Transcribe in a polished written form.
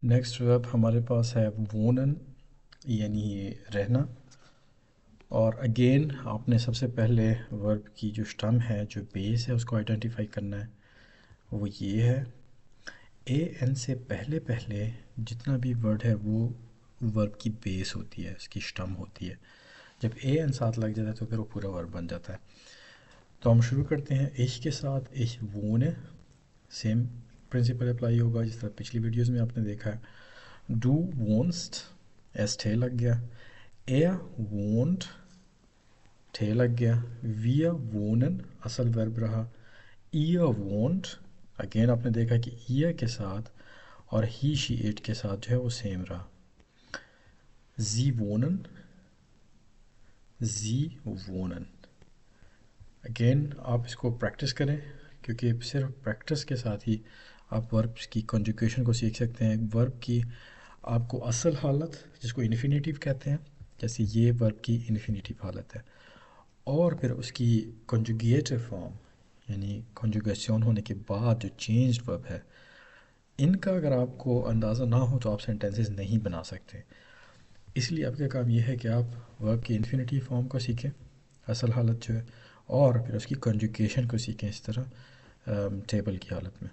Next ورب ہمارے پاس ہے وونن، یعنی رہنا. اور اگین آپ نے سب سے پہلے ورب کی جو اسٹم ہے، جو بیس ہے، اس کو آئیڈینٹیفائی کرنا ہے. وہ یہ ہے، اے این سے پہلے پہلے جتنا بھی ورڈ ہے وہ ورب کی بیس ہوتی ہے، اس کی اسٹم ہوتی ہے. جب اے این ساتھ لگ جاتا ہے تو پھر وہ پورا ورب بن جاتا ہے. تو ہم شروع کرتے ہیں ایش کے ساتھ. ایش وونے، سیم پرنسپل اپلائی ہوگا جس طرح پچھلی ویڈیوز میں آپ نے دیکھا ہے. ڈو وونسٹ، ایس ٹھے لگ گیا. اے وونٹ، ٹھے لگ گیا. ویا وونن اصل ورب رہا. ایئ وونٹ، اگین آپ نے دیکھا کہ ایئ کے ساتھ اور ہی شی اٹ کے ساتھ جو ہے وہ سیم رہا. زی وونن، زی وونن. اگین آپ اس کو پریکٹس کریں، کیونکہ صرف پریکٹس کے ساتھ ہی آپ وربس کی کنجوگیشن کو سیکھ سکتے ہیں. ورب کی آپ کو اصل حالت جس کو انفینیٹیو کہتے ہیں، جیسے یہ ورب کی انفینیٹیو حالت ہے، اور پھر اس کی کنجوگیٹو فارم، یعنی کنجوگیشن ہونے کے بعد جو چینجڈ ورب ہے، ان کا اگر آپ کو اندازہ نہ ہو تو آپ سینٹینسز نہیں بنا سکتے. اس لیے آپ کا کام یہ ہے کہ آپ ورب کی انفینیٹیو فارم کو سیکھیں، اصل حالت جو ہے، اور پھر اس کی کنجوگیشن کو سیکھیں اس طرح ٹیبل کی حالت میں.